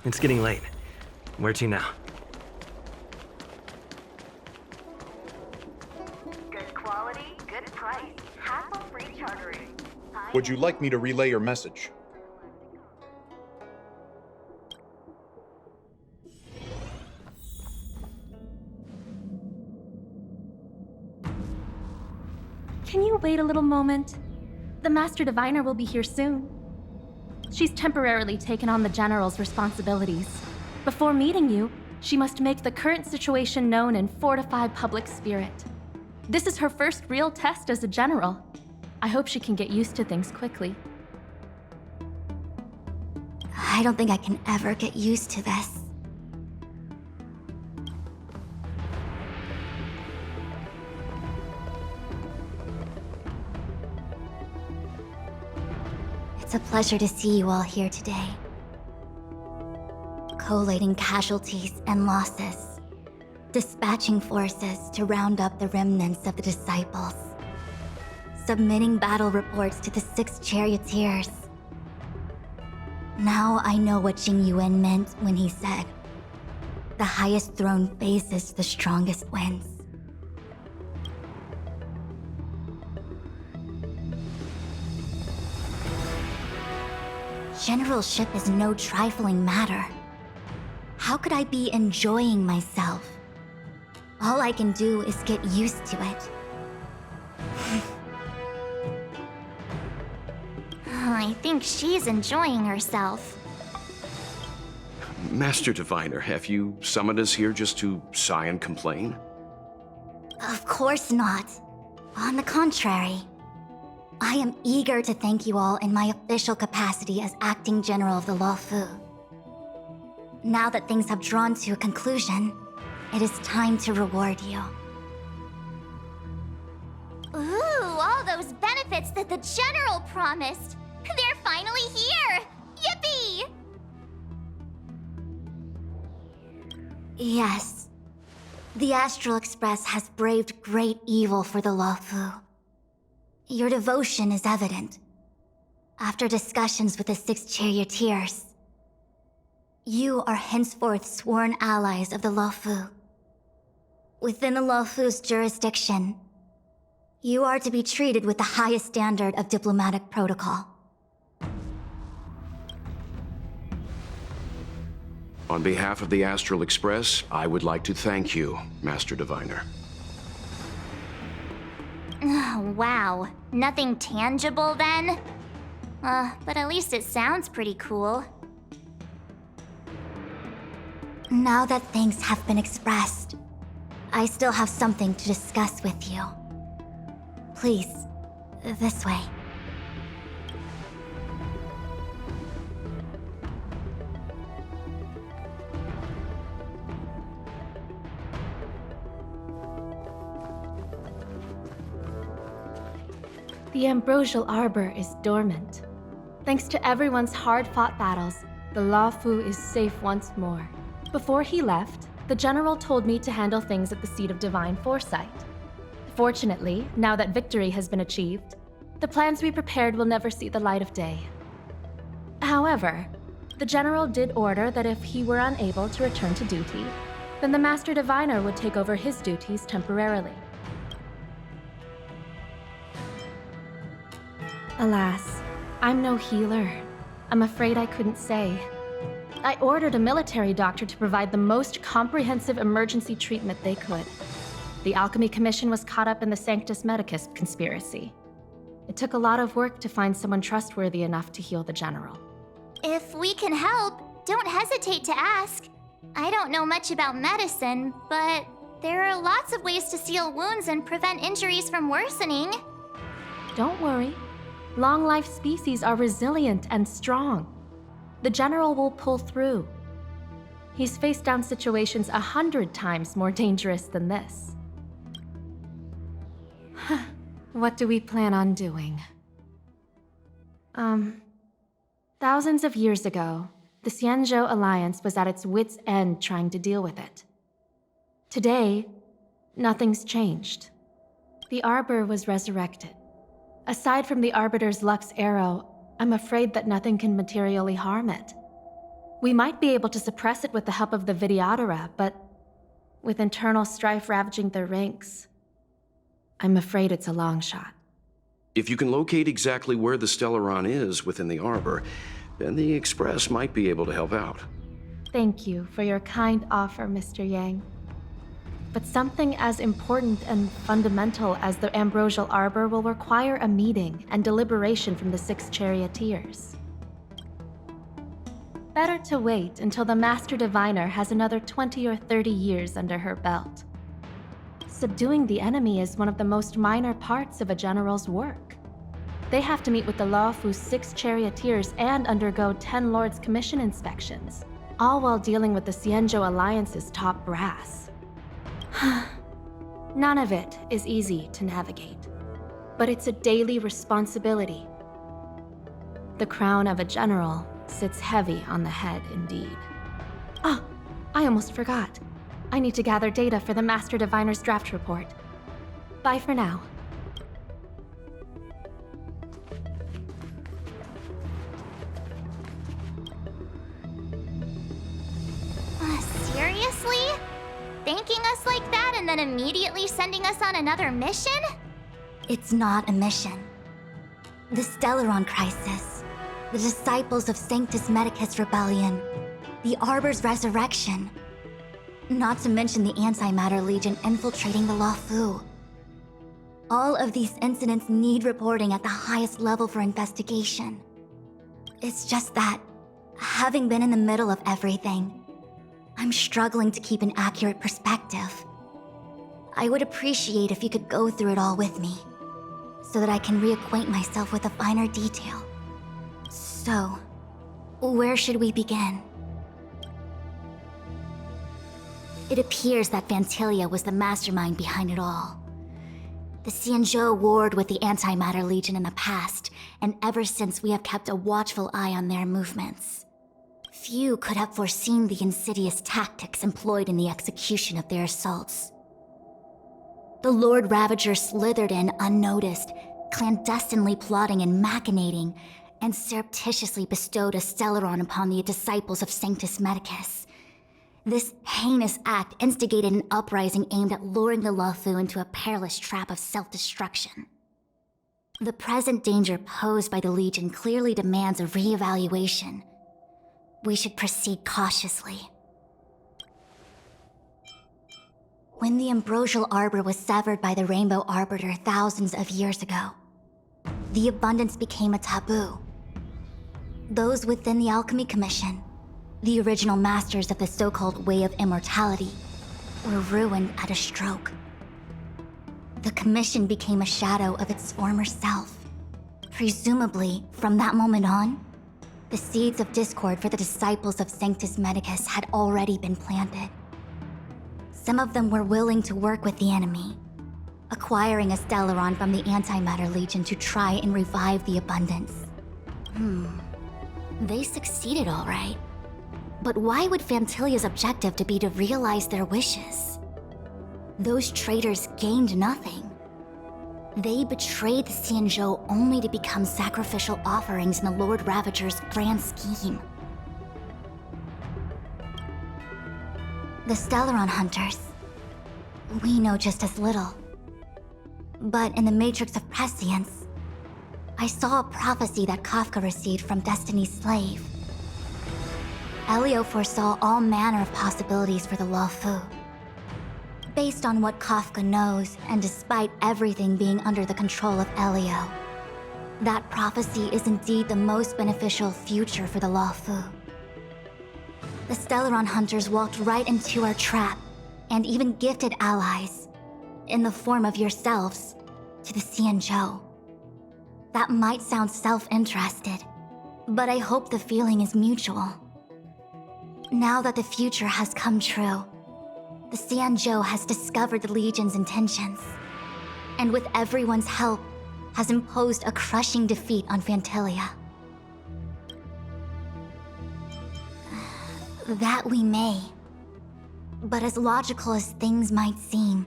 It's getting late. Where to now? Good quality, good price. Hassle-free chartering. Would you like me to relay your message? Can you wait a little moment? The Master Diviner will be here soon. She's temporarily taken on the General's responsibilities. Before meeting you, she must make the current situation known and fortify public spirit. This is her first real test as a General. I hope she can get used to things quickly. I don't think I can ever get used to this. It's a pleasure to see you all here today. Collating casualties and losses. Dispatching forces to round up the remnants of the disciples. Submitting battle reports to the 6 charioteers. Now I know what Jingyuan meant when he said, "The highest throne faces the strongest wins." Generalship is no trifling matter. How could I be enjoying myself? All I can do is get used to it. I think she's enjoying herself. Master Diviner, have you summoned us here just to sigh and complain? Of course not. On the contrary. I am eager to thank you all in my official capacity as Acting General of the Luofu. Now that things have drawn to a conclusion, it is time to reward you. Ooh, all those benefits that the General promised! They're finally here! Yippee! Yes. The Astral Express has braved great evil for the Luofu. Your devotion is evident. After discussions with the 6 charioteers, you are henceforth sworn allies of the Luofu. Within the Luofu's jurisdiction, you are to be treated with the highest standard of diplomatic protocol. On behalf of the Astral Express, I would like to thank you, Master Diviner. Wow, nothing tangible then? But at least it sounds pretty cool. Now that things have been expressed, I still have something to discuss with you. Please, this way. The Ambrosial Arbor is dormant. Thanks to everyone's hard-fought battles, the Luofu is safe once more. Before he left, the General told me to handle things at the seat of Divine Foresight. Fortunately, now that victory has been achieved, the plans we prepared will never see the light of day. However, the General did order that if he were unable to return to duty, then the Master Diviner would take over his duties temporarily. Alas, I'm no healer. I'm afraid I couldn't say. I ordered a military doctor to provide the most comprehensive emergency treatment they could. The Alchemy Commission was caught up in the Sanctus Medicus conspiracy. It took a lot of work to find someone trustworthy enough to heal the General. If we can help, don't hesitate to ask. I don't know much about medicine, but there are lots of ways to seal wounds and prevent injuries from worsening. Don't worry. Long-life species are resilient and strong. The General will pull through. He's faced down situations 100 times more dangerous than this. What do we plan on doing? Thousands of years ago, the Xianzhou Alliance was at its wit's end trying to deal with it. Today, nothing's changed. The Arbor was resurrected. Aside from the Arbiter's Lux arrow, I'm afraid that nothing can materially harm it. We might be able to suppress it with the help of the Videodora, but with internal strife ravaging their ranks, I'm afraid it's a long shot. If you can locate exactly where the Stellaron is within the Arbor, then the Express might be able to help out. Thank you for your kind offer, Mr. Yang. But something as important and fundamental as the Ambrosial Arbor will require a meeting and deliberation from the 6 Charioteers. Better to wait until the Master Diviner has another 20 or 30 years under her belt. Subduing the enemy is one of the most minor parts of a general's work. They have to meet with the Luofu 6 Charioteers and undergo 10 Lords' Commission inspections, all while dealing with the Xianzhou Alliance's top brass. None of it is easy to navigate, but it's a daily responsibility. The crown of a general sits heavy on the head indeed. Ah, I almost forgot. I need to gather data for the Master Diviner's draft report. Bye for now. Seriously? Thanking us like that and then immediately sending us on another mission? It's not a mission. The Stellaron Crisis, the Disciples of Sanctus Medicus Rebellion, the Arbor's resurrection. Not to mention the Antimatter Legion infiltrating the Luofu. All of these incidents need reporting at the highest level for investigation. It's just that, having been in the middle of everything, I'm struggling to keep an accurate perspective. I would appreciate if you could go through it all with me, so that I can reacquaint myself with the finer detail. So, where should we begin? It appears that Vantilia was the mastermind behind it all. The Xianzhou warred with the Antimatter Legion in the past, and ever since we have kept a watchful eye on their movements. Few could have foreseen the insidious tactics employed in the execution of their assaults. The Lord Ravager slithered in unnoticed, clandestinely plotting and machinating, and surreptitiously bestowed a Stellaron upon the disciples of Sanctus Medicus. This heinous act instigated an uprising aimed at luring the Luofu into a perilous trap of self-destruction. The present danger posed by the Legion clearly demands a re-evaluation. We should proceed cautiously. When the Ambrosial Arbor was severed by the Rainbow Arbiter thousands of years ago, the abundance became a taboo. Those within the Alchemy Commission, the original masters of the so-called Way of Immortality, were ruined at a stroke. The Commission became a shadow of its former self. Presumably, from that moment on, the seeds of discord for the disciples of Sanctus Medicus had already been planted. Some of them were willing to work with the enemy, acquiring a Stellaron from the Antimatter Legion to try and revive the abundance. They succeeded all right. But why would Fantilia's objective to be to realize their wishes? Those traitors gained nothing. They betrayed the Xianzhou only to become sacrificial offerings in the Lord Ravager's grand scheme. The Stellaron Hunters. We know just as little. But in the Matrix of Prescience, I saw a prophecy that Kafka received from Destiny's slave. Elio foresaw all manner of possibilities for the Luofu. Based on what Kafka knows, and despite everything being under the control of Elio, that prophecy is indeed the most beneficial future for the Luofu. The Stellaron Hunters walked right into our trap, and even gifted allies, in the form of yourselves, to the Xianzhou. That might sound self-interested, but I hope the feeling is mutual. Now that the future has come true, the Xianzhou has discovered the Legion's intentions, and with everyone's help, has imposed a crushing defeat on Fantilia. That we may. But as logical as things might seem,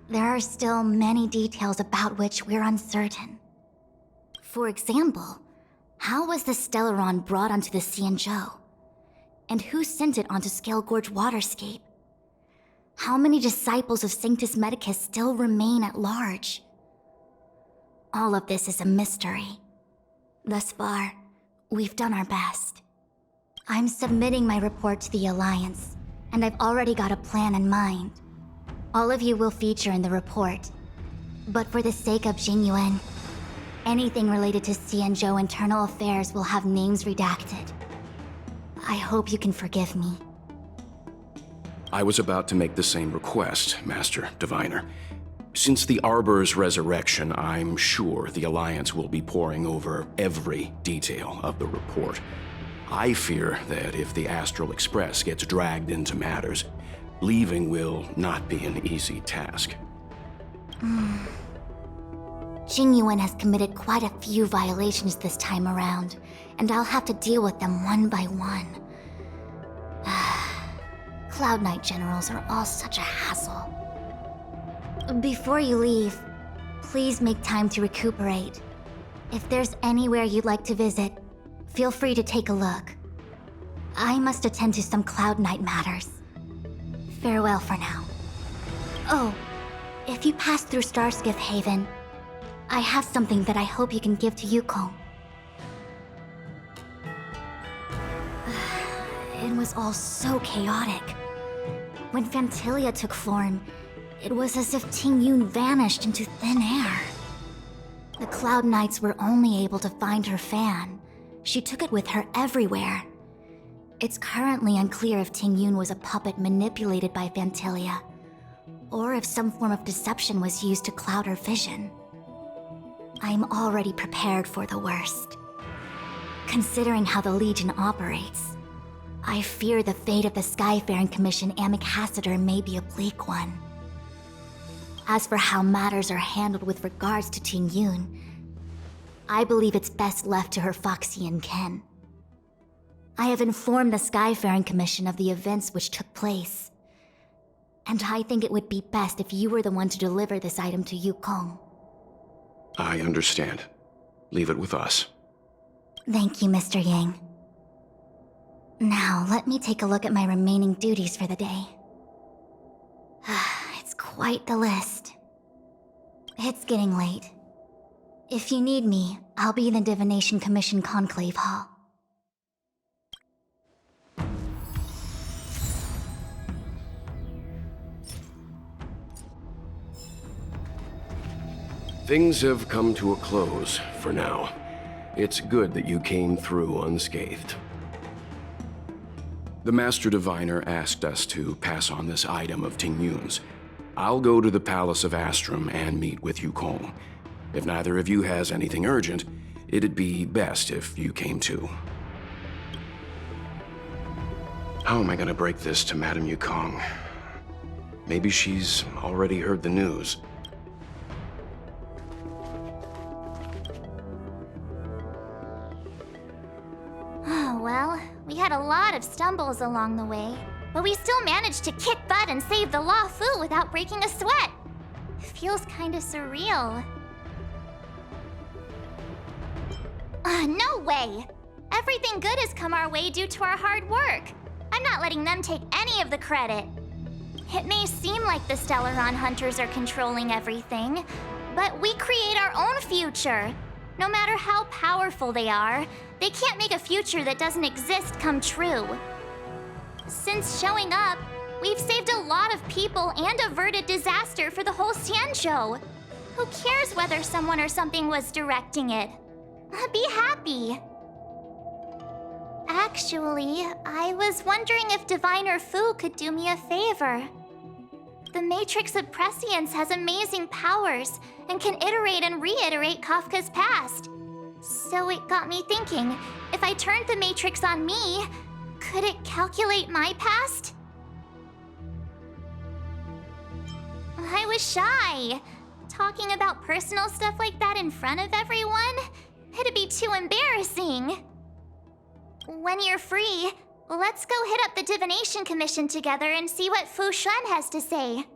there are still many details about which we're uncertain. For example, how was the Stellaron brought onto the Xianzhou? And who sent it onto Scale Gorge Waterscape? How many disciples of Sanctus Medicus still remain at large? All of this is a mystery. Thus far, we've done our best. I'm submitting my report to the Alliance, and I've already got a plan in mind. All of you will feature in the report. But for the sake of Jingyuan, anything related to Xianzhou internal affairs will have names redacted. I hope you can forgive me. I was about to make the same request, Master Diviner. Since the Arbor's resurrection, I'm sure the Alliance will be poring over every detail of the report. I fear that if the Astral Express gets dragged into matters, leaving will not be an easy task. Jingyuan has committed quite a few violations this time around, and I'll have to deal with them one by one. Cloud Knight generals are all such a hassle. Before you leave, please make time to recuperate. If there's anywhere you'd like to visit, feel free to take a look. I must attend to some Cloud Knight matters. Farewell for now. Oh, if you pass through Starskiff Haven, I have something that I hope you can give to Yukong. It was all so chaotic. When Phantilia took form, it was as if Tingyun vanished into thin air. The Cloud Knights were only able to find her fan. She took it with her everywhere. It's currently unclear if Tingyun was a puppet manipulated by Phantilia, or if some form of deception was used to cloud her vision. I'm already prepared for the worst. Considering how the Legion operates, I fear the fate of the Skyfaring Commission Ambassador may be a bleak one. As for how matters are handled with regards to Tingyun, I believe it's best left to her Foxian ken. I have informed the Skyfaring Commission of the events which took place, and I think it would be best if you were the one to deliver this item to Yukong. I understand. Leave it with us. Thank you, Mr. Yang. Now, let me take a look at my remaining duties for the day. It's quite the list. It's getting late. If you need me, I'll be in the Divination Commission Conclave Hall. Things have come to a close for now. It's good that you came through unscathed. The Master Diviner asked us to pass on this item of Tingyun's. I'll go to the Palace of Astrum and meet with Yukong. If neither of you has anything urgent, it'd be best if you came too. How am I gonna break this to Madame Yukong? Maybe she's already heard the news. Well, we had a lot of stumbles along the way, but we still managed to kick butt and save the Luofu without breaking a sweat. Feels kinda surreal. No way! Everything good has come our way due to our hard work. I'm not letting them take any of the credit. It may seem like the Stellaron hunters are controlling everything, but we create our own future. No matter how powerful they are, they can't make a future that doesn't exist come true. Since showing up, we've saved a lot of people and averted disaster for the whole Xianzhou. Who cares whether someone or something was directing it? Be happy. Actually, I was wondering if Diviner Fu could do me a favor. The Matrix of Prescience has amazing powers and can iterate and reiterate Kafka's past. So it got me thinking, if I turned the Matrix on me, could it calculate my past? I was shy. Talking about personal stuff like that in front of everyone? It'd be too embarrassing. When you're free, let's go hit up the Divination Commission together and see what Fu Shen has to say.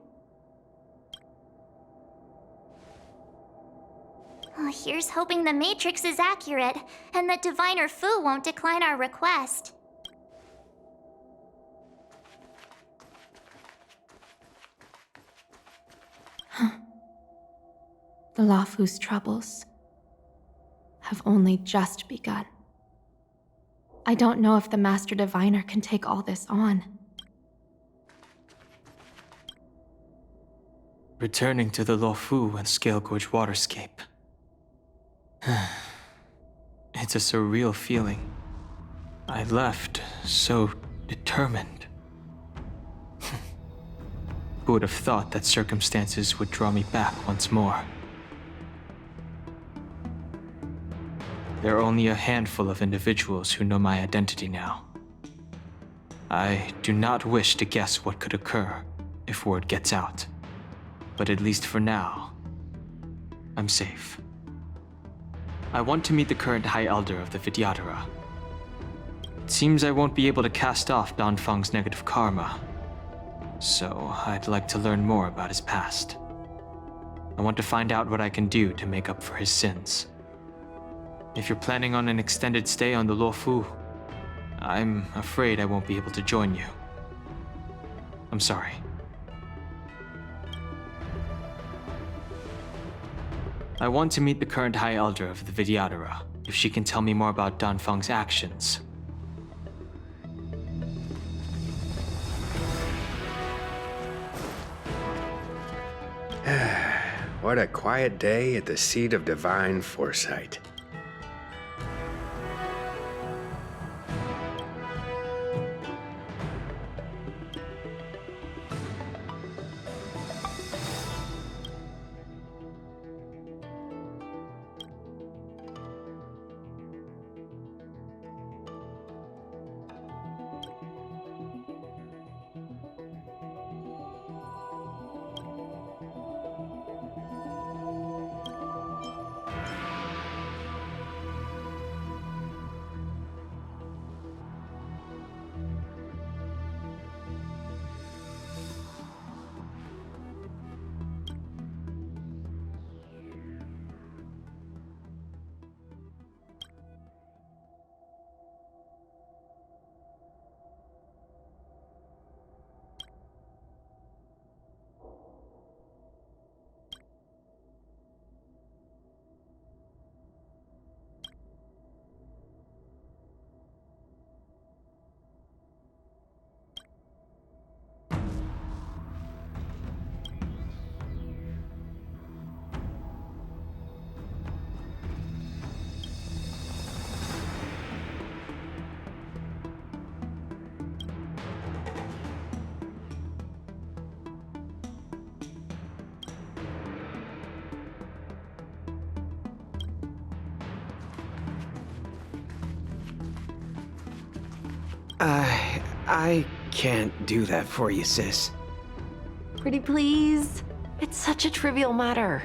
Here's hoping the Matrix is accurate, and that Diviner Fu won't decline our request. The Luofu's troubles have only just begun. I don't know if the Master Diviner can take all this on. Returning to the Luofu and Scale Gorge waterscape. It's a surreal feeling. I left so determined. Who would have thought that circumstances would draw me back once more? There are only a handful of individuals who know my identity now. I do not wish to guess what could occur if word gets out. But at least for now, I'm safe. I want to meet the current High Elder of the Vidyadhara. It seems I won't be able to cast off Danfeng's negative karma, so I'd like to learn more about his past. I want to find out what I can do to make up for his sins. If you're planning on an extended stay on the Luofu, I'm afraid I won't be able to join you. I'm sorry. I want to meet the current High Elder of the Vidyadhara, if she can tell me more about Danfeng's actions. What a quiet day at the seat of divine foresight. I can't do that for you, sis. Pretty please? It's such a trivial matter.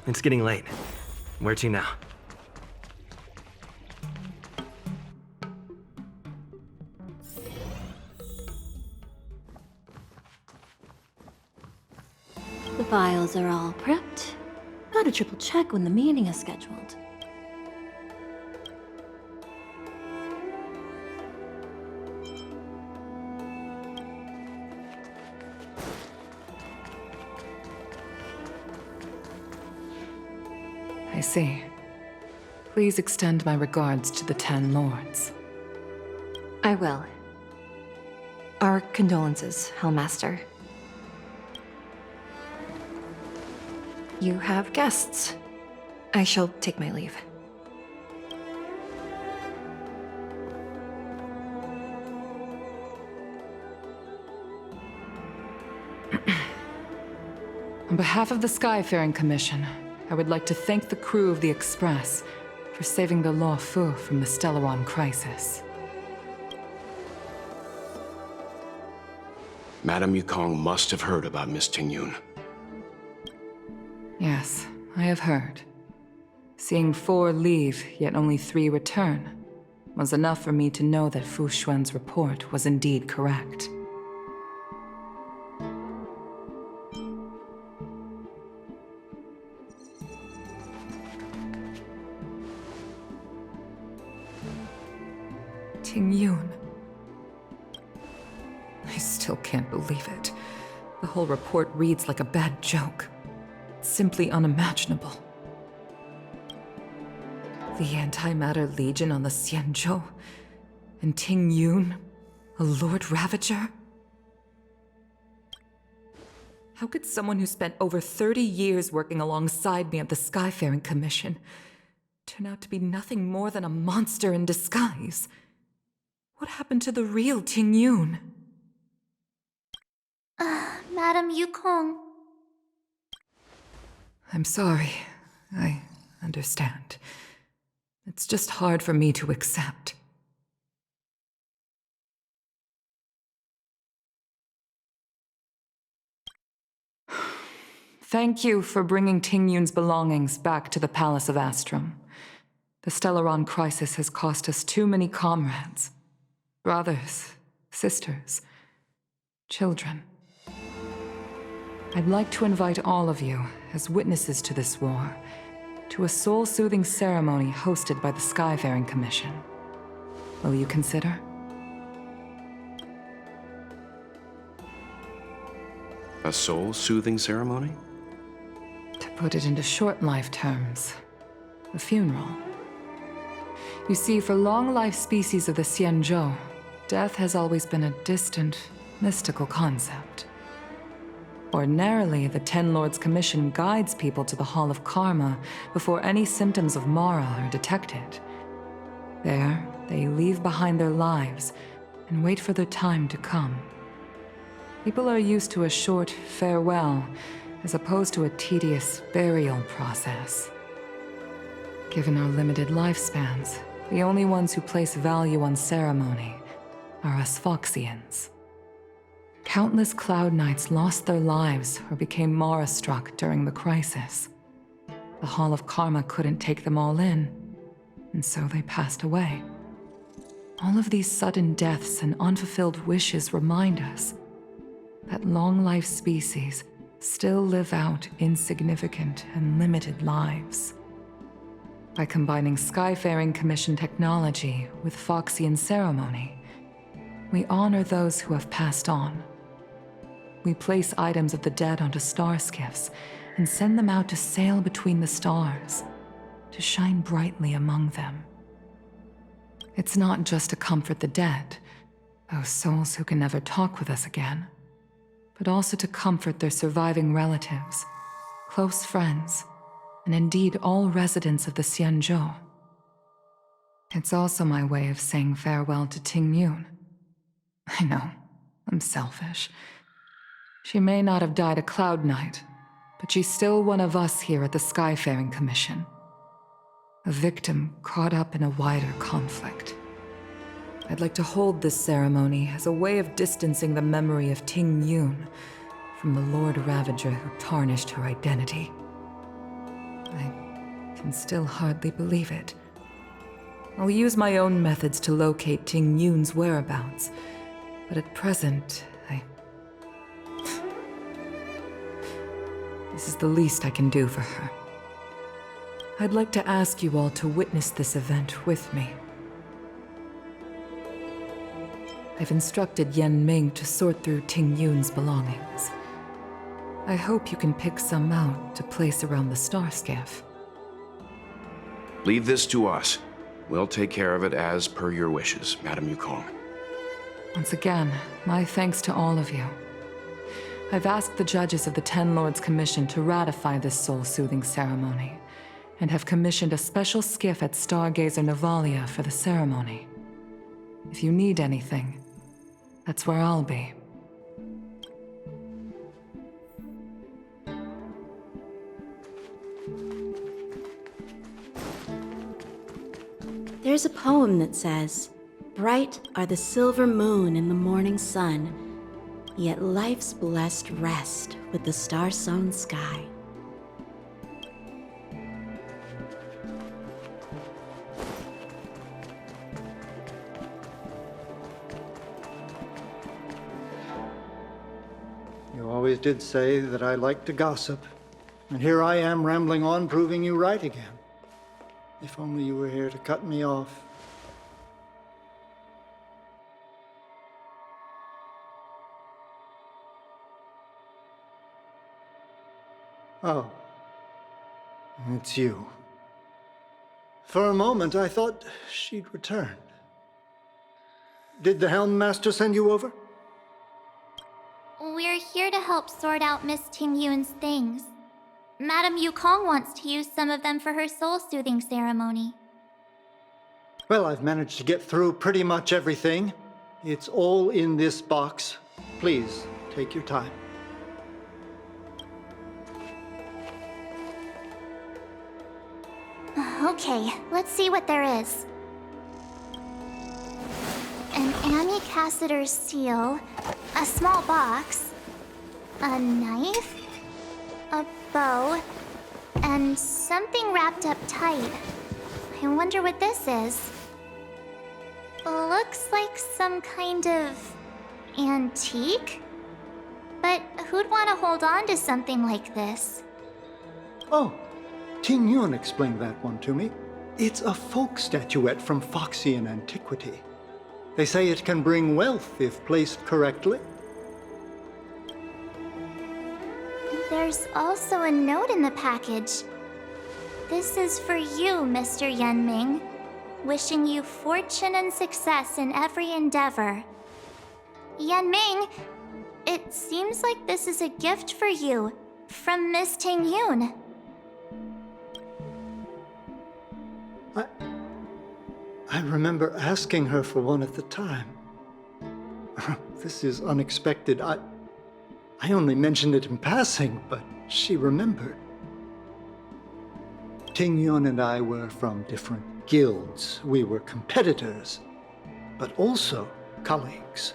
It's getting late. Where to now? The files are all prepped. Gotta triple check when the meeting is scheduled. see. Please extend my regards to the 10 lords. I will. Our condolences, Hellmaster. You have guests. I shall take my leave. On behalf of the Skyfaring Commission, I would like to thank the crew of the Express for saving the Luofu from the Stellaron crisis. Madame Yukong must have heard about Miss Tingyun. Yes, I have heard. Seeing 4 leave, yet only 3 return, was enough for me to know that Fu Xuan's report was indeed correct. Tingyun. I still can't believe it. The whole report reads like a bad joke. It's simply unimaginable. The Antimatter Legion on the Xianzhou, and Tingyun, a Lord Ravager? How could someone who spent over 30 years working alongside me at the Skyfaring Commission turn out to be nothing more than a monster in disguise? What happened to the real Tingyun? Madame Yukong. I'm sorry. I understand. It's just hard for me to accept. Thank you for bringing Tingyun's belongings back to the Palace of Astrum. The Stellaron crisis has cost us too many comrades. Brothers, sisters, children. I'd like to invite all of you, as witnesses to this war, to a soul-soothing ceremony hosted by the Skyfaring Commission. Will you consider? A soul-soothing ceremony? To put it into short-life terms, a funeral. You see, for long-life species of the Xianzhou, death has always been a distant, mystical concept. Ordinarily, the Ten Lords Commission guides people to the Hall of Karma before any symptoms of Mara are detected. There, they leave behind their lives and wait for their time to come. People are used to a short farewell as opposed to a tedious burial process. Given our limited lifespans, the only ones who place value on ceremony are us Foxians. Countless Cloud Knights lost their lives or became Mara-struck during the crisis. The Hall of Karma couldn't take them all in, and so they passed away. All of these sudden deaths and unfulfilled wishes remind us that long-life species still live out insignificant and limited lives. By combining Skyfaring Commission technology with Foxian ceremony, we honor those who have passed on. We place items of the dead onto Starskiffs and send them out to sail between the stars, to shine brightly among them. It's not just to comfort the dead, those souls who can never talk with us again, but also to comfort their surviving relatives, close friends, and indeed all residents of the Xianzhou. It's also my way of saying farewell to Tingyun. I know, I'm selfish. She may not have died a Cloud Knight, but she's still one of us here at the Skyfaring Commission. A victim caught up in a wider conflict. I'd like to hold this ceremony as a way of distancing the memory of Tingyun from the Lord Ravager who tarnished her identity. I can still hardly believe it. I'll use my own methods to locate Tingyun's whereabouts, but at present, This is the least I can do for her. I'd like to ask you all to witness this event with me. I've instructed Yanming to sort through Tingyun's belongings. I hope you can pick some out to place around the Starskiff. Leave this to us. We'll take care of it as per your wishes, Madam Yukong. Once again, my thanks to all of you. I've asked the judges of the Ten Lords Commission to ratify this soul-soothing ceremony, and have commissioned a special skiff at Stargazer Navalia for the ceremony. If you need anything, that's where I'll be. There's a poem that says, "Bright are the silver moon in the morning sun, yet life's blessed rest with the star-sown sky." You always did say that I like to gossip, and here I am rambling on, proving you right again. If only you were here to cut me off. Oh, it's you. For a moment, I thought she'd returned. Did the Helm Master send you over? We're here to help sort out Miss Tingyun's things. Madam Yukong wants to use some of them for her soul-soothing ceremony. Well, I've managed to get through pretty much everything. It's all in this box. Please, take your time. Okay, let's see what there is. An Amicassator's seal, a small box, a knife, a bow, and something wrapped up tight. I wonder what this is. Looks like some kind of antique? But who'd want to hold on to something like this? Oh, Tingyun explained that one to me. It's a folk statuette from Foxian antiquity. They say it can bring wealth if placed correctly. There's also a note in the package. This is for you, Mr. Yanming. Wishing you fortune and success in every endeavor. Yanming, it seems like this is a gift for you from Miss Tingyun. I remember asking her for one at the time. This is unexpected. I only mentioned it in passing, but she remembered. Tingyun and I were from different guilds. We were competitors, but also colleagues.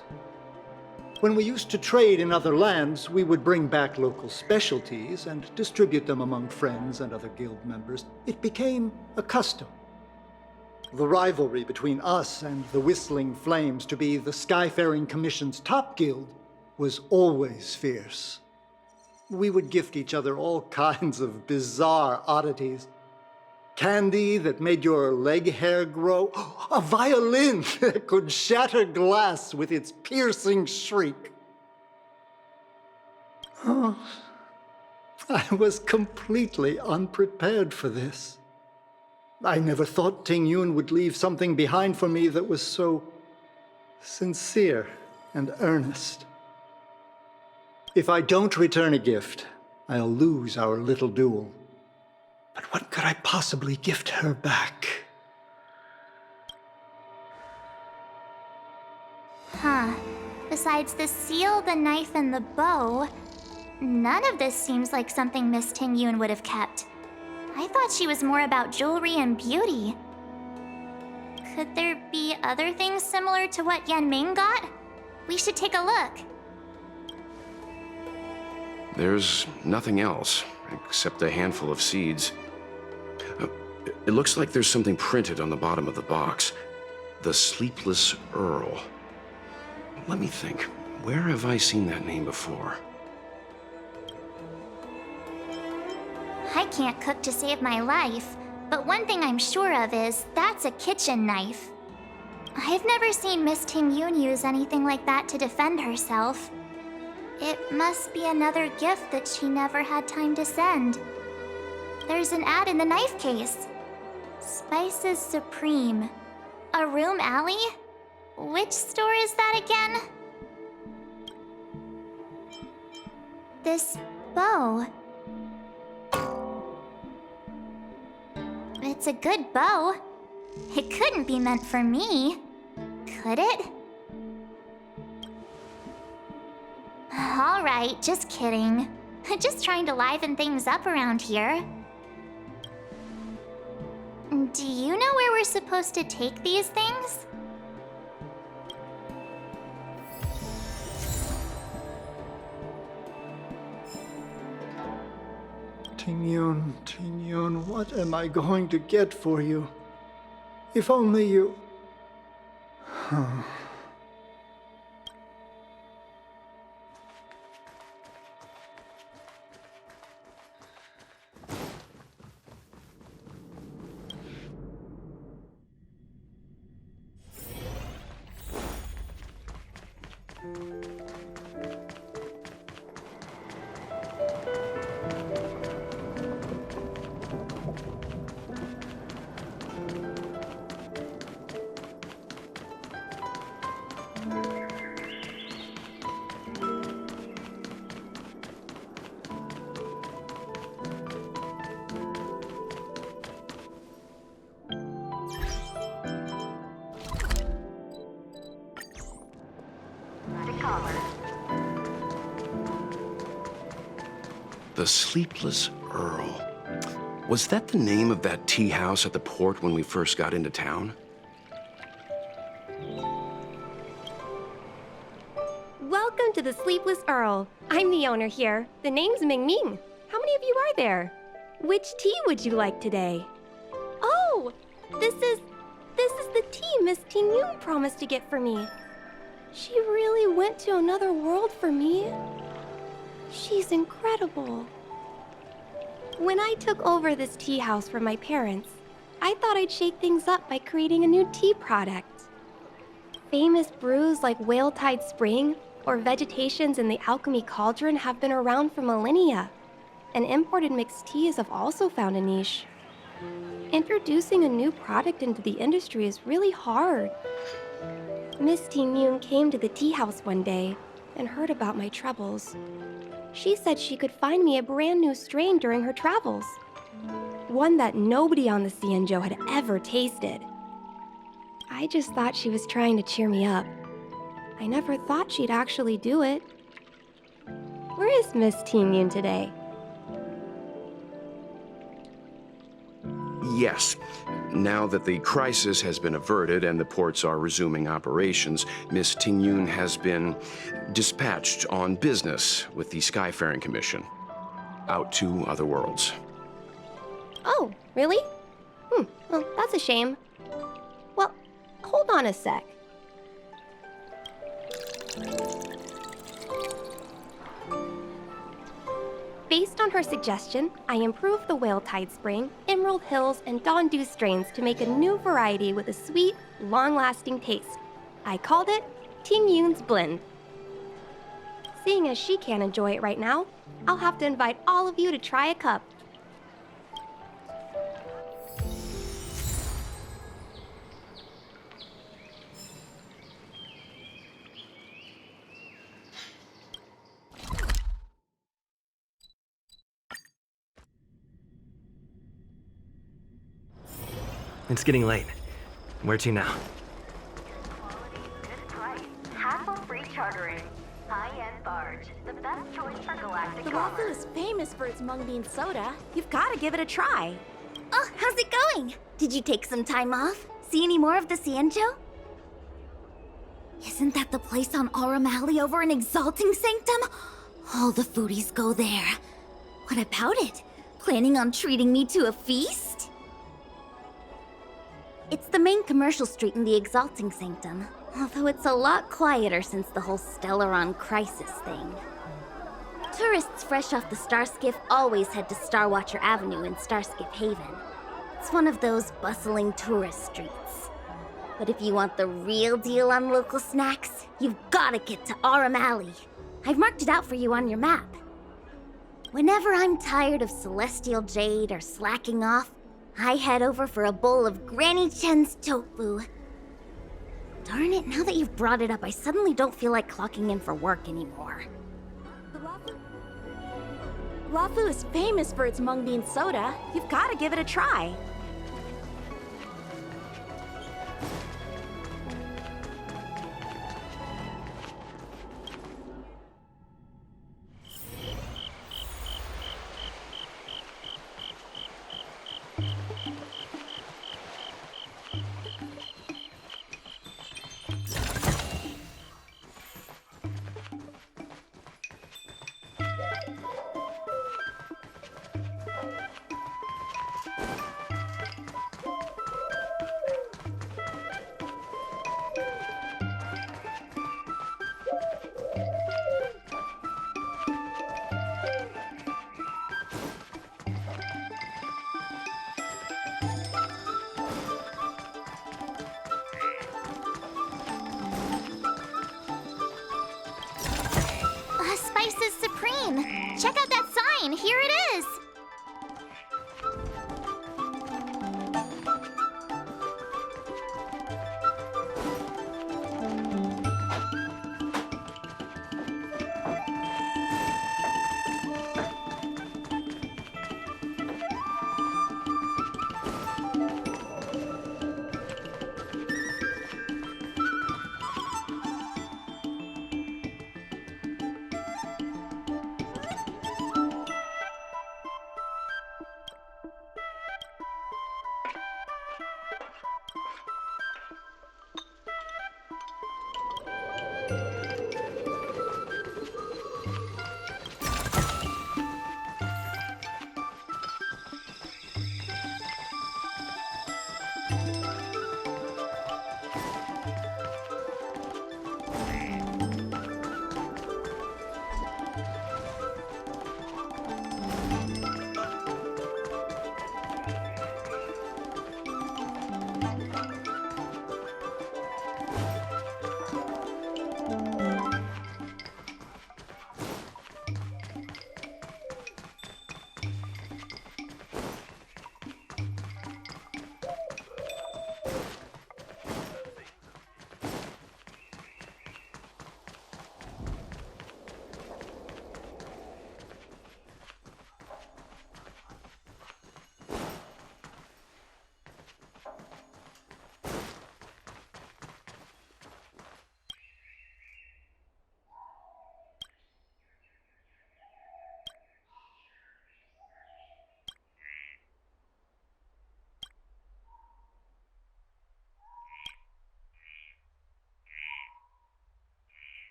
When we used to trade in other lands, we would bring back local specialties and distribute them among friends and other guild members. It became a custom. The rivalry between us and the Whistling Flames to be the Skyfaring Commission's top guild was always fierce. We would gift each other all kinds of bizarre oddities. Candy that made your leg hair grow. A violin that could shatter glass with its piercing shriek. Oh, I was completely unprepared for this. I never thought Tingyun would leave something behind for me that was so sincere and earnest. If I don't return a gift, I'll lose our little duel. But what could I possibly gift her back? Huh. Besides the seal, the knife, and the bow, none of this seems like something Miss Tingyun would have kept. I thought she was more about jewelry and beauty. Could there be other things similar to what Yanming got? We should take a look. There's nothing else, except a handful of seeds. It looks like there's something printed on the bottom of the box. The Sleepless Earl. Let me think. Where have I seen that name before? I can't cook to save my life, but one thing I'm sure of is that's a kitchen knife. I've never seen Miss Tingyun use anything like that to defend herself. It must be another gift that she never had time to send. There's an ad in the knife case. Spices Supreme. Aurum Alley? Which store is that again? This bow. It's a good bow. It couldn't be meant for me, could it? Alright, just kidding. Just trying to liven things up around here. Do you know where we're supposed to take these things? Tingyun, what am I going to get for you? If only you... The Sleepless Earl. Was that the name of that tea house at the port when we first got into town? Welcome to the Sleepless Earl. I'm the owner here. The name's Ming. How many of you are there? Which tea would you like today? Oh, this is the tea Miss Tingyun promised to get for me. She really went to another world for me. She's incredible. When I took over this tea house from my parents, I thought I'd shake things up by creating a new tea product. Famous brews like Whale Tide Spring or Vegetations in the Alchemy Cauldron have been around for millennia, and imported mixed teas have also found a niche. Introducing a new product into the industry is really hard. Miss Tingyun came to the tea house one day and heard about my troubles. She said she could find me a brand new strain during her travels. One that nobody on the Xianzhou had ever tasted. I just thought she was trying to cheer me up. I never thought she'd actually do it. Where is Miss Tingyun today? Yes. Now that the crisis has been averted and the ports are resuming operations, Miss Tingyun has been dispatched on business with the Skyfaring Commission. Out to other worlds. Oh, really? Well, that's a shame. Well, hold on a sec. Based on her suggestion, I improved the Whale Tide Spring, Emerald Hills, and Dawn Dew strains to make a new variety with a sweet, long-lasting taste. I called it Tingyun's Blend. Seeing as she can't enjoy it right now, I'll have to invite all of you to try a cup. It's getting late. Where to now? Quality, good price, hassle-free chartering. High-end barge, the best choice for galactic The Luofu commerce. is famous for its mung bean soda. You've got to give it a try. Oh, how's it going? Did you take some time off? See any more of the Xianzhou? Isn't that the place on Aurum Alley over in Exalting Sanctum? All the foodies go there. What about it? Planning on treating me to a feast? It's the main commercial street in the Exalting Sanctum, although it's a lot quieter since the whole Stellaron crisis thing. Tourists fresh off the Starskiff always head to Starwatcher Avenue in Starskiff Haven. It's one of those bustling tourist streets. But if you want the real deal on local snacks, you've gotta get to Aurum Alley. I've marked it out for you on your map. Whenever I'm tired of Celestial Jade or slacking off, I head over for a bowl of Granny Chen's tofu. Darn it, now that you've brought it up, I suddenly don't feel like clocking in for work anymore. Luofu is famous for its mung bean soda. You've got to give it a try. Spice is supreme. Check out that sign. Here it is.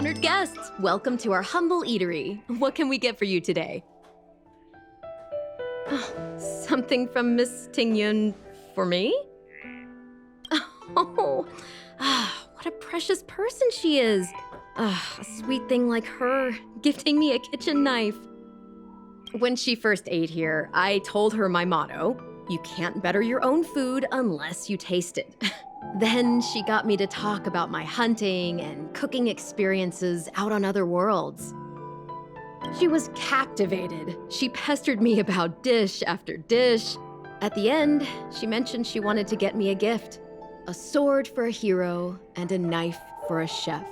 Honored guests, welcome to our humble eatery. What can we get for you today? Oh, something from Miss Tingyun for me? Oh, what a precious person she is. A sweet thing like her, gifting me a kitchen knife. When she first ate here, I told her my motto: you can't better your own food unless you taste it. Then she got me to talk about my hunting and cooking experiences out on other worlds. She was captivated. She pestered me about dish after dish. At the end, she mentioned she wanted to get me a gift. A sword for a hero and a knife for a chef.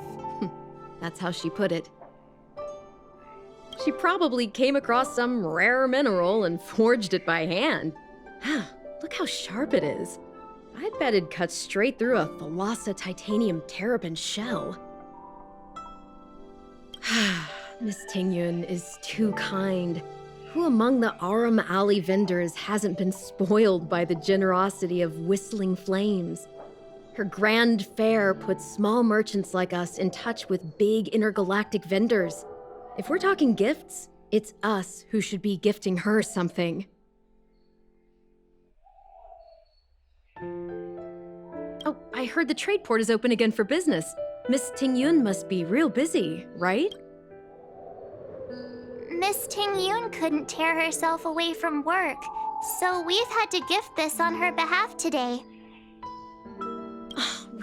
That's how she put it. She probably came across some rare mineral and forged it by hand. Look how sharp it is. I bet it'd cut straight through a Thalassa titanium terrapin shell. Miss Tingyun is too kind. Who among the Aurum alley vendors hasn't been spoiled by the generosity of whistling flames? Her grand fare puts small merchants like us in touch with big intergalactic vendors. If we're talking gifts, it's us who should be gifting her something. Oh, I heard the trade port is open again for business. Miss Tingyun must be real busy, right? Miss Tingyun couldn't tear herself away from work, so we've had to gift this on her behalf today.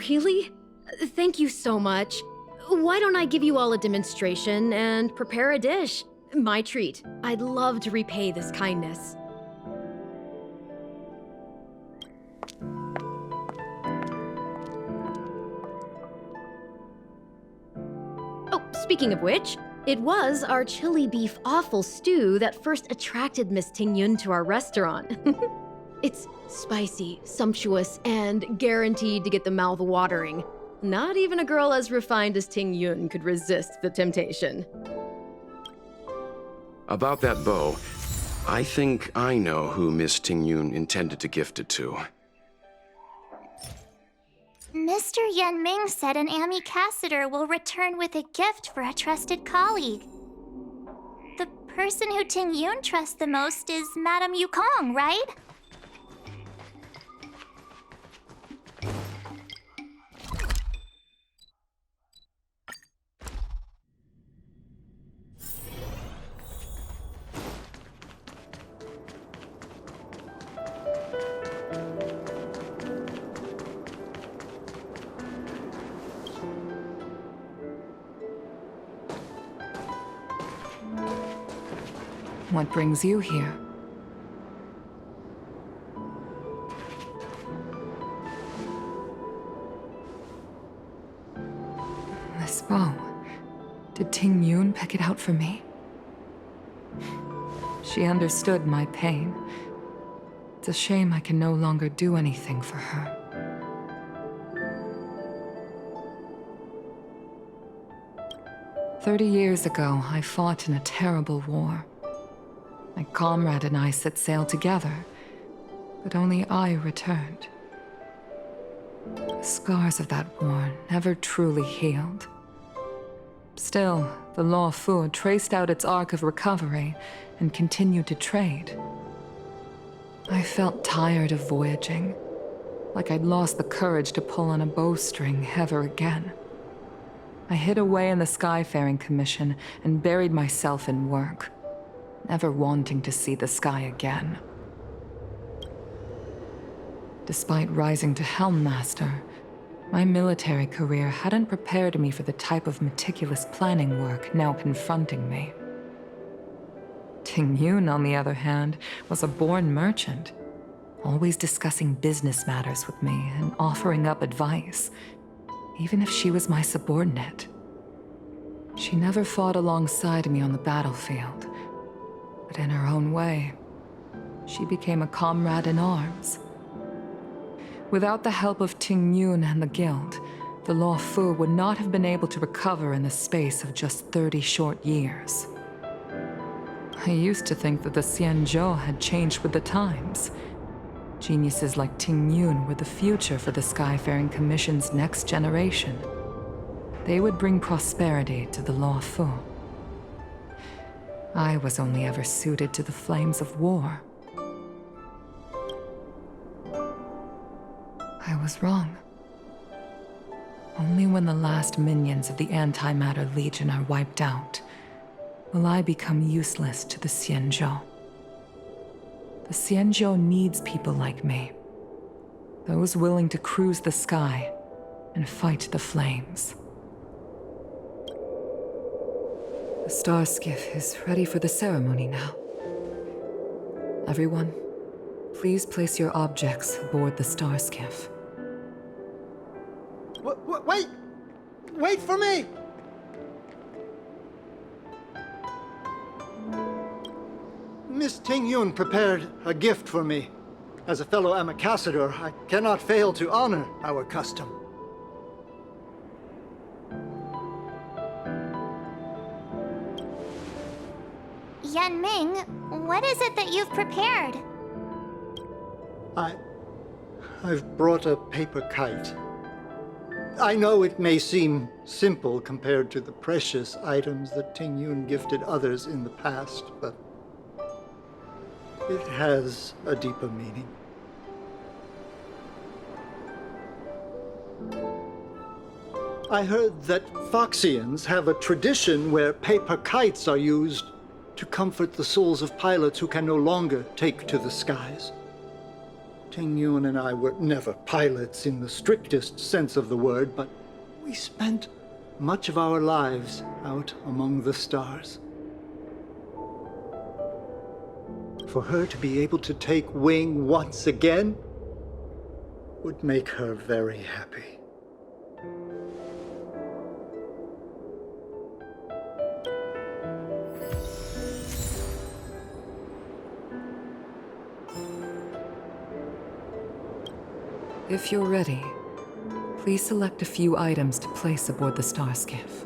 Really? Thank you so much. Why don't I give you all a demonstration and prepare a dish? My treat. I'd love to repay this kindness. Oh, speaking of which, it was our chili beef offal stew that first attracted Miss Tingyun to our restaurant. It's spicy, sumptuous, and guaranteed to get the mouth watering. Not even a girl as refined as Tingyun could resist the temptation. About that bow, I think I know who Miss Tingyun intended to gift it to. Mr. Yanming said an ambassador will return with a gift for a trusted colleague. The person who Tingyun trusts the most is Madame Yukong, right? What brings you here? This bow. Did Tingyun pick it out for me? She understood my pain. It's a shame I can no longer do anything for her. "30 years ago, I fought in a terrible war. My comrade and I set sail together, but only I returned. The scars of that war never truly healed. Still, the Luofu traced out its arc of recovery and continued to trade. I felt tired of voyaging, like I'd lost the courage to pull on a bowstring ever again. I hid away in the Skyfaring Commission and buried myself in work, never wanting to see the sky again. Despite rising to Helm Master, my military career hadn't prepared me for the type of meticulous planning work now confronting me. Tingyun, on the other hand, was a born merchant, always discussing business matters with me and offering up advice, even if she was my subordinate. She never fought alongside me on the battlefield, but in her own way, she became a comrade in arms. Without the help of Tingyun and the Guild, the Luofu would not have been able to recover in the space of just 30 short years. I used to think that the Xianzhou had changed with the times. Geniuses like Tingyun were the future for the Skyfaring Commission's next generation. They would bring prosperity to the Luofu. I was only ever suited to the flames of war. I was wrong. Only when the last minions of the Antimatter Legion are wiped out will I become useless to the Xianzhou. The Xianzhou needs people like me. Those willing to cruise the sky and fight the flames. The Starskiff is ready for the ceremony now. Everyone, please place your objects aboard the Starskiff. Wait! Wait for me! Miss Tingyun prepared a gift for me. As a fellow ambassador, I cannot fail to honor our custom. Yanming, what is it that you've prepared? I've brought a paper kite. I know it may seem simple compared to the precious items that Tingyun gifted others in the past, but it has a deeper meaning. I heard that Foxians have a tradition where paper kites are used to comfort the souls of pilots who can no longer take to the skies. Tingyun and I were never pilots in the strictest sense of the word, but we spent much of our lives out among the stars. For her to be able to take wing once again would make her very happy. If you're ready, please select a few items to place aboard the Starskiff.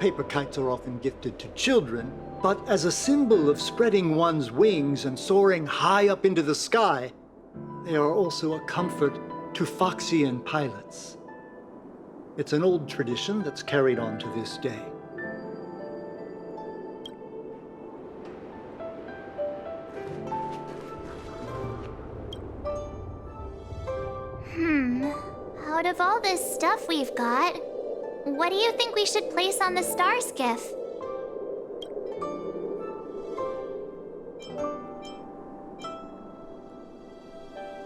Paper kites are often gifted to children, but as a symbol of spreading one's wings and soaring high up into the sky, they are also a comfort to Foxian pilots. It's an old tradition that's carried on to this day. Out of all this stuff we've got, what do you think we should place on the Starskiff?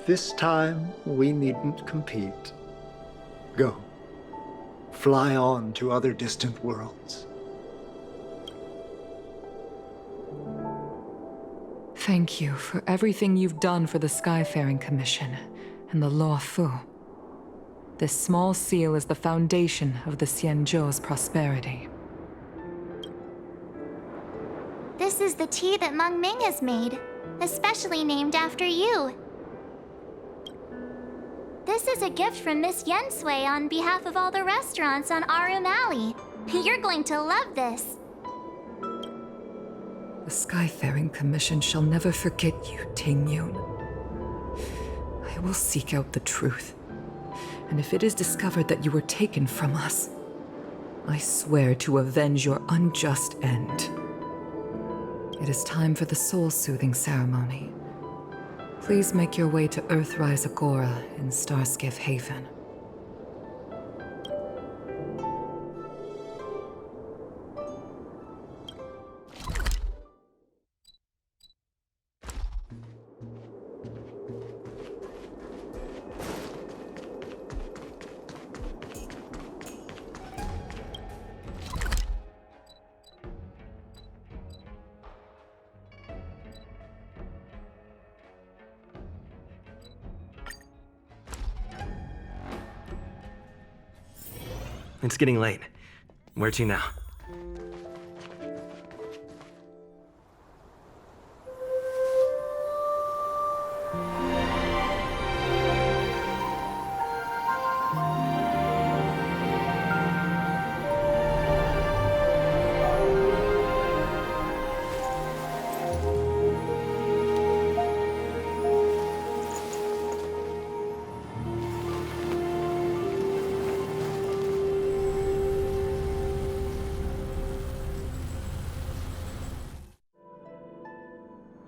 This time, we needn't compete. Go. Fly on to other distant worlds. Thank you for everything you've done for the Skyfaring Commission and the Luofu. This small seal is the foundation of the Xianzhou's prosperity. This is the tea that Meng Ming has made, especially named after you. This is a gift from Miss Yensui on behalf of all the restaurants on Aurum Alley. You're going to love this. The Skyfaring Commission shall never forget you, Tingyun. I will seek out the truth. And if it is discovered that you were taken from us, I swear to avenge your unjust end. It is time for the soul-soothing ceremony. Please make your way to Earthrise Agora in Starskiff Haven. It's getting late. Where to now?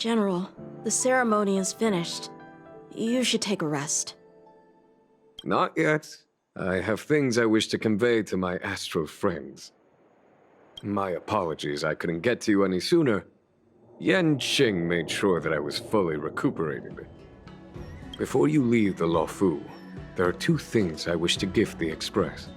General, the ceremony is finished. You should take a rest. Not yet. I have things I wish to convey to my astral friends. My apologies I couldn't get to you any sooner. Yanming made sure that I was fully recuperated. Before you leave the Luofu, there are 2 things I wish to gift the Express.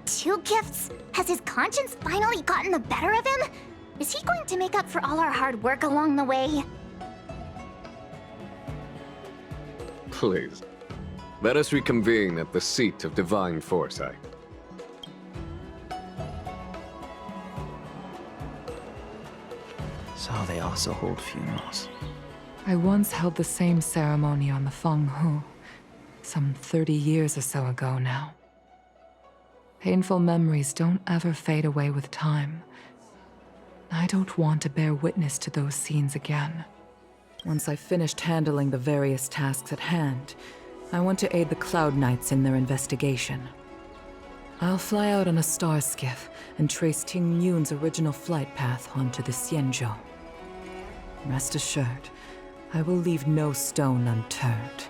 2 gifts? Has his conscience finally gotten the better of him? Is he going to make up for all our hard work along the way? Please, let us reconvene at the seat of divine foresight. So they also hold funerals. I once held the same ceremony on the Fenghu, some 30 years or so ago now. Painful memories don't ever fade away with time. I don't want to bear witness to those scenes again. Once I've finished handling the various tasks at hand, I want to aid the Cloud Knights in their investigation. I'll fly out on a Starskiff and trace Tingyun's original flight path onto the Xianzhou. Rest assured, I will leave no stone unturned.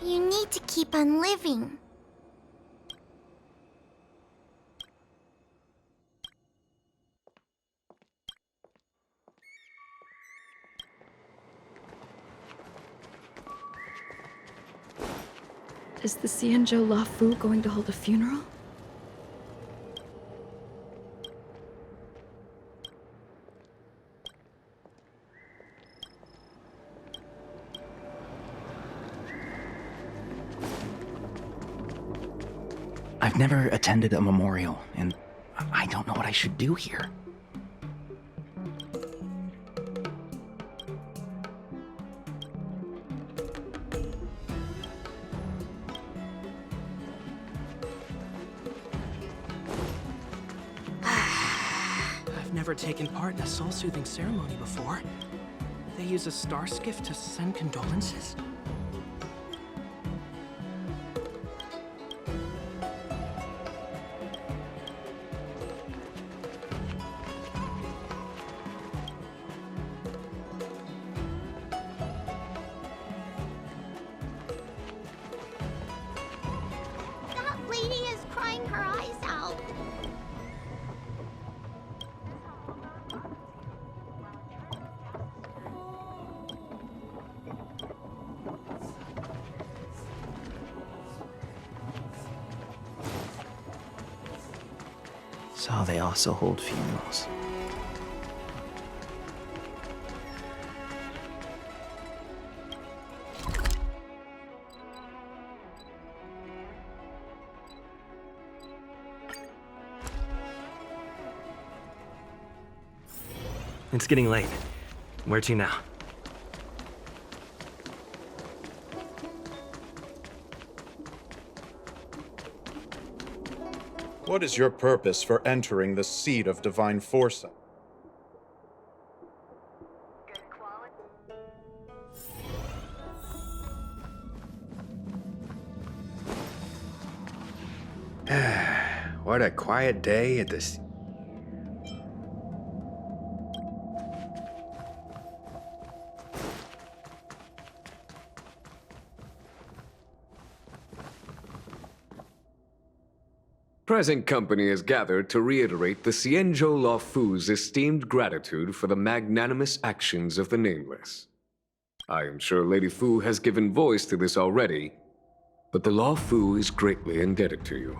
You need to keep on living. Is the Xianzhou Luofu going to hold a funeral? I've never attended a memorial, and I don't know what I should do here. I've never taken part in a soul-soothing ceremony before. They use a Starskiff to send condolences? That lady is crying her eyes out. So they also hold funerals. It's getting late. Where to now? What is your purpose for entering the seat of divine foresight? What a quiet day at this. Present company is gathered to reiterate the Xianzhou Luofu's esteemed gratitude for the magnanimous actions of the Nameless. I am sure Lady Fu has given voice to this already, but the Luofu is greatly indebted to you.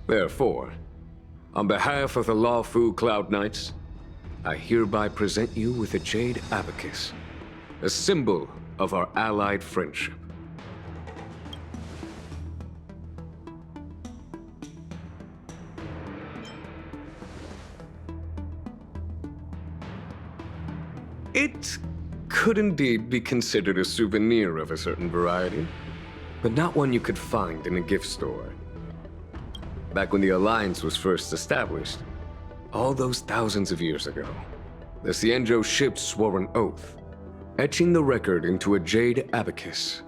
Therefore, on behalf of the Luofu Cloud Knights, I hereby present you with a jade abacus, a symbol of our allied friendship. It could indeed be considered a souvenir of a certain variety, but not one you could find in a gift store. back when the Alliance was first established. All those thousands of years ago, the Xianzhou ships swore an oath, etching the record into a jade abacus.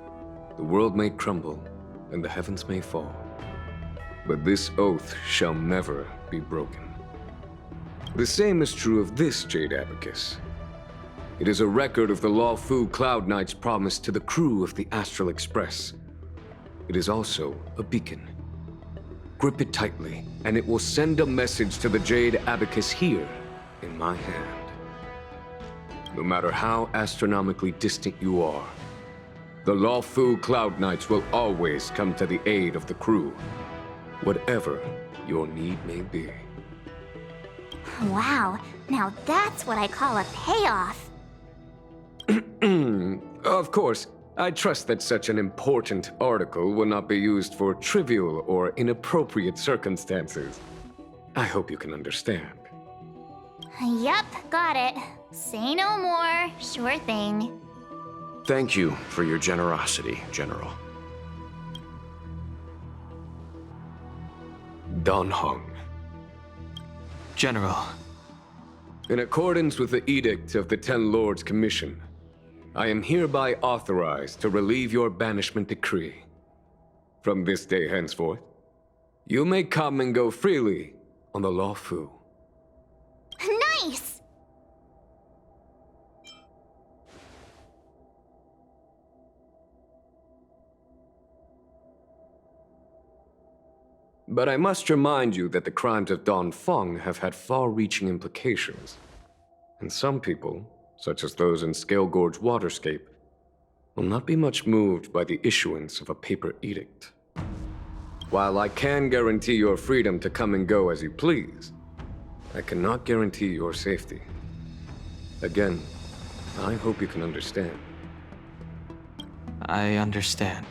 The world may crumble, and the heavens may fall, but this oath shall never be broken. The same is true of this jade abacus. It is a record of the Luofu Cloud Knight's promise to the crew of the Astral Express. It is also a beacon. Grip it tightly, and it will send a message to the jade abacus here, in my hand. No matter how astronomically distant you are, the Luofu Cloud Knights will always come to the aid of the crew, whatever your need may be. Wow, now that's what I call a payoff. Of course, I trust that such an important article will not be used for trivial or inappropriate circumstances. I hope you can understand. Yep, got it. Say no more. Sure thing. Thank you for your generosity, General. Dan Heng. General. In accordance with the Edict of the Ten Lords Commission, I am hereby authorized to relieve your banishment decree. From this day henceforth, you may come and go freely on the Luofu. Nice! But I must remind you that the crimes of Don Feng have had far-reaching implications. And some people, such as those in Scale Gorge Waterscape, will not be much moved by the issuance of a paper edict. While I can guarantee your freedom to come and go as you please, I cannot guarantee your safety. Again, I hope you can understand. I understand.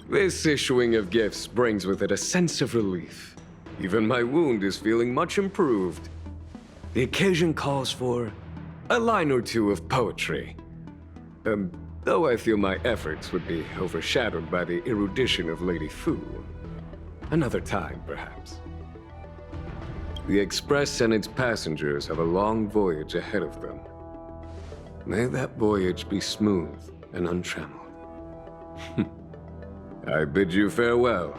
This issuing of gifts brings with it a sense of relief. Even my wound is feeling much improved. The occasion calls for a line or two of poetry. Though I feel my efforts would be overshadowed by the erudition of Lady Fu. Another time, perhaps. The Express and its passengers have a long voyage ahead of them. May that voyage be smooth and untrammeled. I bid you farewell.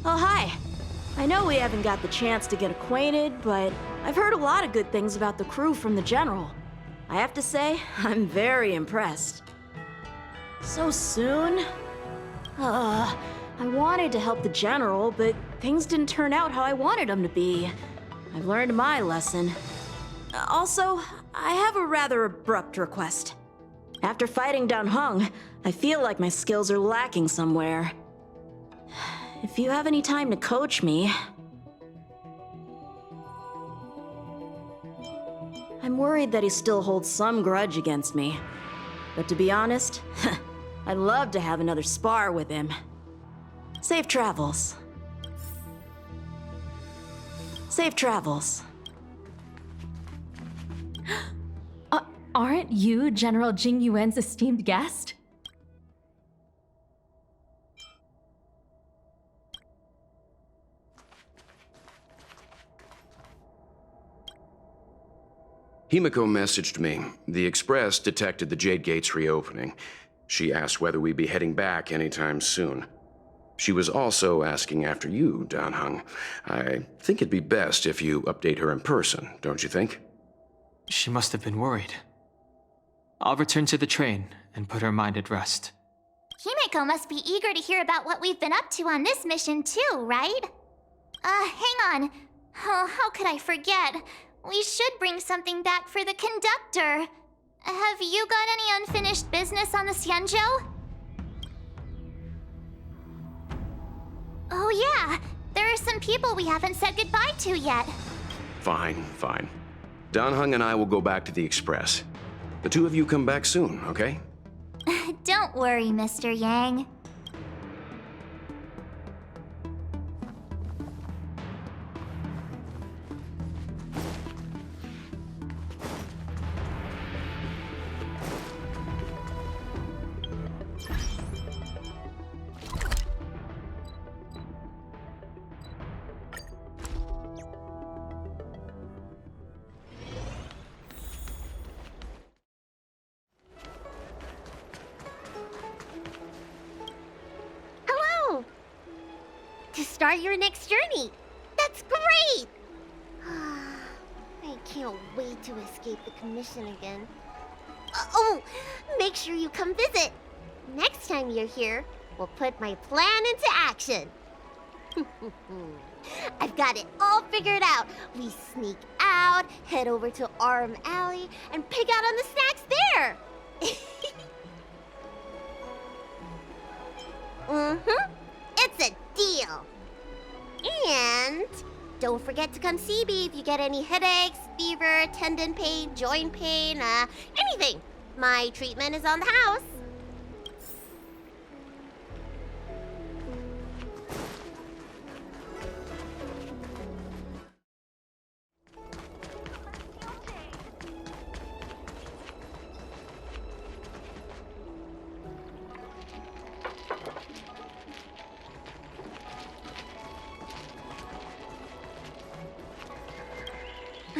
Oh, hi. I know we haven't got the chance to get acquainted, but I've heard a lot of good things about the crew from the General. I have to say, I'm very impressed. So soon? I wanted to help the General, but things didn't turn out how I wanted them to be. I've learned my lesson. Also, I have a rather abrupt request. After fighting Dan Heng, I feel like my skills are lacking somewhere. If you have any time to coach me... I'm worried that he still holds some grudge against me. But to be honest, I'd love to have another spar with him. Safe travels. Safe travels. Aren't you General Jingyuan's esteemed guest? Himiko messaged me. The Express detected the Jade Gates reopening. She asked whether we'd be heading back anytime soon. She was also asking after you, Dan Heng. I think it'd be best if you update her in person, don't you think? She must have been worried. I'll return to the train and put her mind at rest. Himiko must be eager to hear about what we've been up to on this mission too, right? Hang on. Oh, how could I forget? We should bring something back for the conductor. Have you got any unfinished business on the Xianzhou? Oh yeah, there are some people we haven't said goodbye to yet. Fine. Dan Heng and I will go back to the Express. The two of you come back soon, okay? Don't worry, Mr. Yang. start your next journey. That's great! I can't wait to escape the commission again. Oh, make sure you come visit. Next time you're here, we'll put my plan into action. I've got it all figured out. We sneak out, head over to Aurum Alley, and pick out on the snacks there. It's a deal. And don't forget to come see me if you get any headaches, fever, tendon pain, joint pain, anything. My treatment is on the house.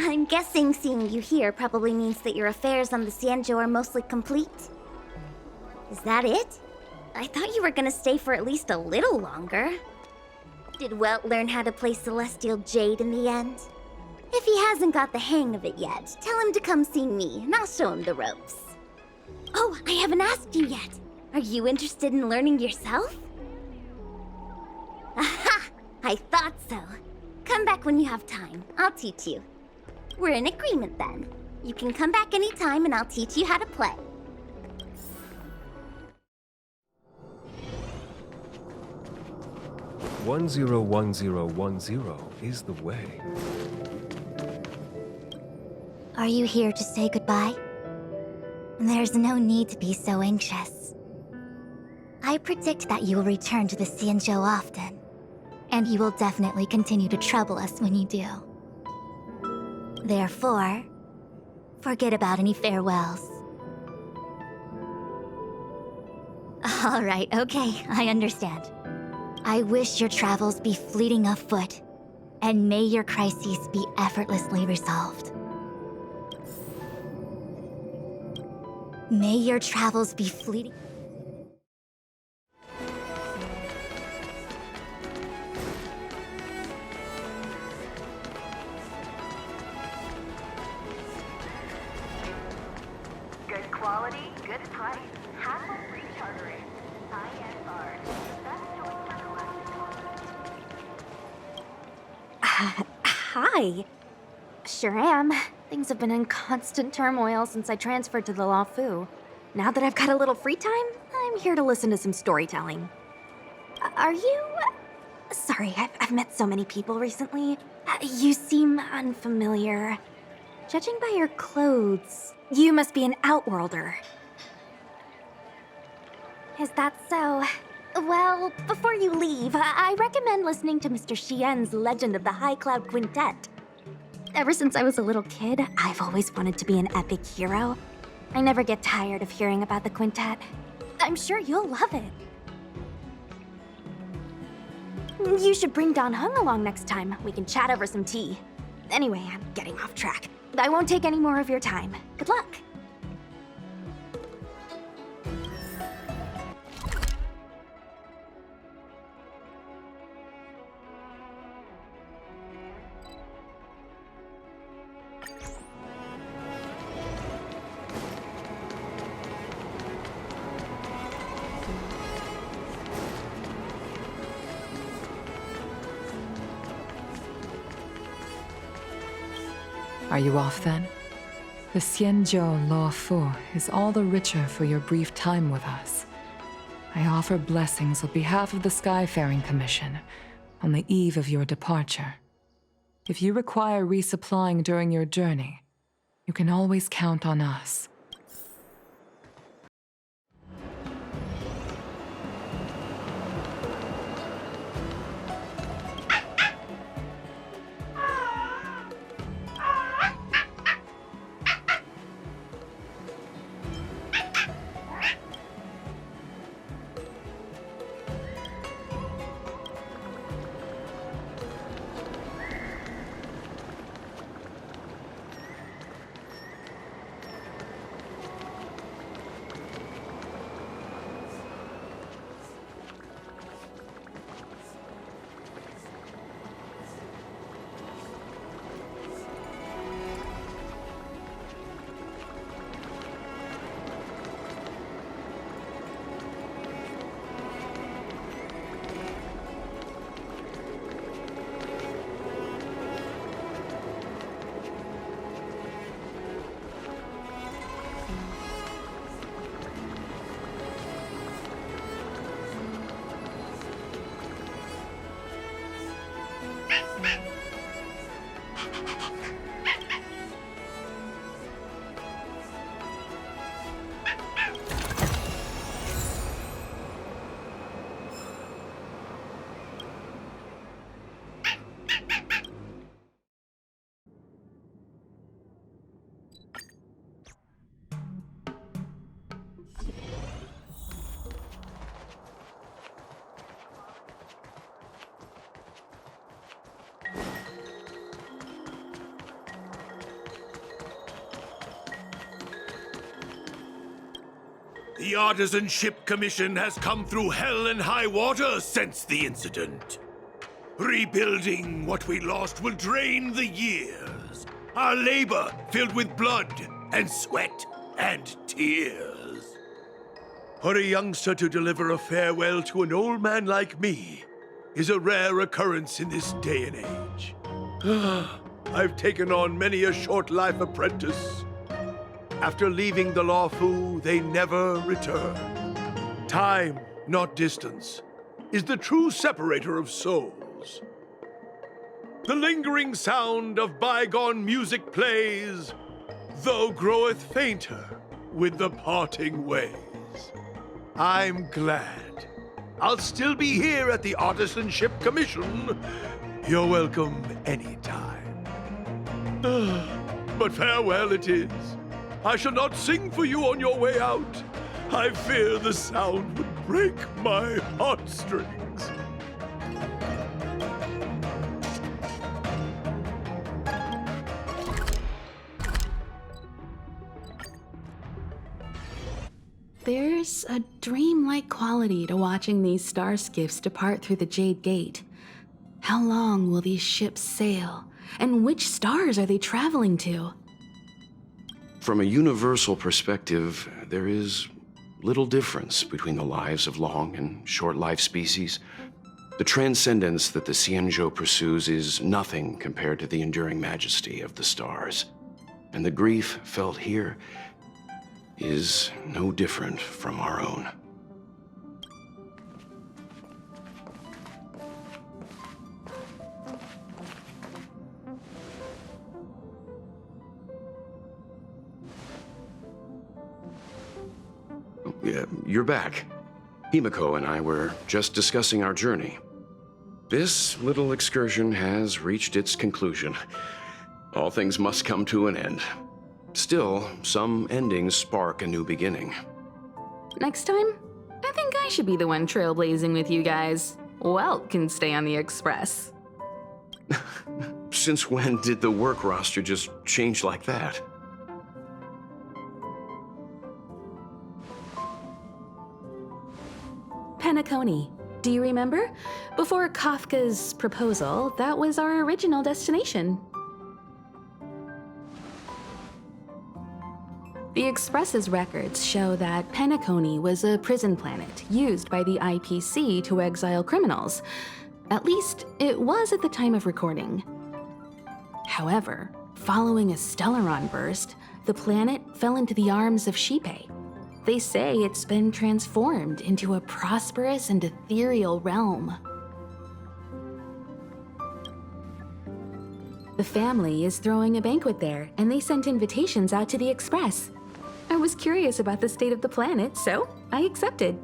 I'm guessing seeing you here probably means that your affairs on the Xianzhou are mostly complete. Is that it? I thought you were gonna stay for at least a little longer. Did Welt learn how to play Celestial Jade in the end? If he hasn't got the hang of it yet, tell him to come see me, and I'll show him the ropes. Oh, I haven't asked you yet. Are you interested in learning yourself? Aha! I thought so. Come back when you have time. I'll teach you. We're in agreement then. You can come back anytime and I'll teach you how to play. One zero 1010 is the way. Are you here to say goodbye? There's no need to be so anxious. I predict that you will return to the Xianzhou often, and you will definitely continue to trouble us when you do. Therefore, forget about any farewells. All right, okay, I understand. I wish your travels be fleeting of foot, and may your crises be effortlessly resolved. May your travels be fleeting... Good quality, good price. Hassle free chartering. High-end barge. Best choice for galactic. Hi. Sure am. Things have been in constant turmoil since I transferred to the Luofu. Now that I've got a little free time, I'm here to listen to some storytelling. Are you... Sorry, I've met so many people recently. You seem unfamiliar. Judging by your clothes, you must be an Outworlder. Is that so? Well, before you leave, I recommend listening to Mr. Xian's Legend of the High Cloud Quintet. Ever since I was a little kid, I've always wanted to be an epic hero. I never get tired of hearing about the quintet. I'm sure you'll love it. You should bring Don Hung along next time. We can chat over some tea. Anyway, I'm getting off track. I won't take any more of your time. Good luck. Are you off then? The Xianzhou Luofu is all the richer for your brief time with us. I offer blessings on behalf of the Skyfaring Commission on the eve of your departure. If you require resupplying during your journey, you can always count on us. The Artisanship Commission has come through hell and high water since the incident. Rebuilding what we lost will drain the years. Our labor filled with blood and sweat and tears. For a youngster to deliver a farewell to an old man like me is a rare occurrence in this day and age. I've taken on many a short-life apprentice. After leaving the Luofu, they never return. Time, not distance, is the true separator of souls. The lingering sound of bygone music plays, though groweth fainter with the parting ways. I'm glad. I'll still be here at the Artisanship Commission. You're welcome anytime. But farewell it is. I shall not sing for you on your way out. I fear the sound would break my heartstrings. There's a dreamlike quality to watching these Starskiffs depart through the Jade Gate. How long will these ships sail? And which stars are they traveling to? From a universal perspective, there is little difference between the lives of long and short-lived species. The transcendence that the Xianzhou pursues is nothing compared to the enduring majesty of the stars. And the grief felt here is no different from our own. Yeah, you're back. Himiko and I were just discussing our journey. This little excursion has reached its conclusion. All things must come to an end. Still, some endings spark a new beginning. Next time, I think I should be the one trailblazing with you guys. Welt can stay on the Express. Since when did the work roster just change like that? Penacony. Do you remember? Before Kafka's proposal, that was our original destination. The Express's records show that Penacony was a prison planet used by the IPC to exile criminals. At least, it was at the time of recording. However, following a Stellaron burst, the planet fell into the arms of Xipe. They say it's been transformed into a prosperous and ethereal realm. The family is throwing a banquet there, and they sent invitations out to the Express. I was curious about the state of the planet, so I accepted.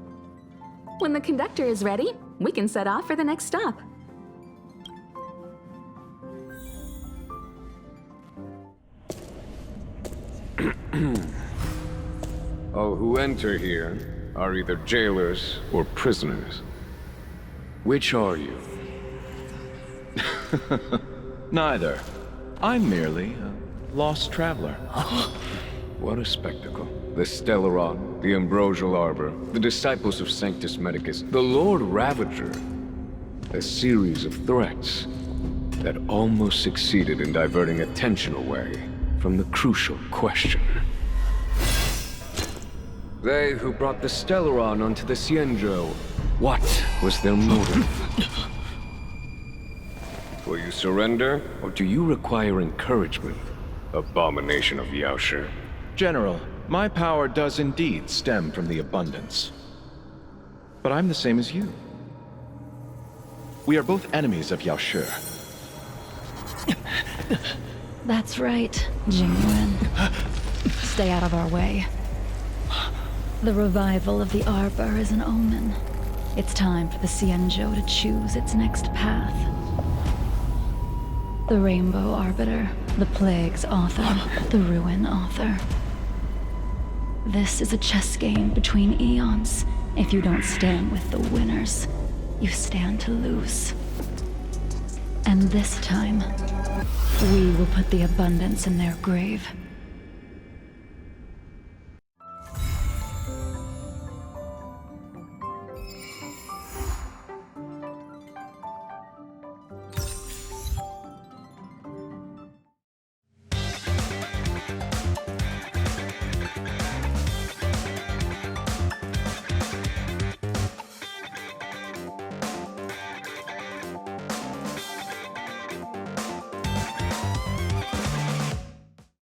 When the conductor is ready, we can set off for the next stop. All who enter here are either jailers or prisoners. Which are you? Neither. I'm merely a lost traveler. What a spectacle. The Stellaron, the Ambrosial Arbor, the disciples of Sanctus Medicus, the Lord Ravager. A series of threats that almost succeeded in diverting attention away from the crucial question. They who brought the Stellaron onto the Xianzhou, what was their motive? Will you surrender, or do you require encouragement? Abomination of Yaoshi. General, my power does indeed stem from the abundance. But I'm the same as you. We are both enemies of Yaoshi. That's right, Jingyuan. Stay out of our way. The revival of the Arbor is an omen. It's time for the Xianzhou to choose its next path. The Rainbow Arbiter, the Plague's author, the Ruin author. This is a chess game between eons. If you don't stand with the winners, you stand to lose. And this time, we will put the abundance in their grave.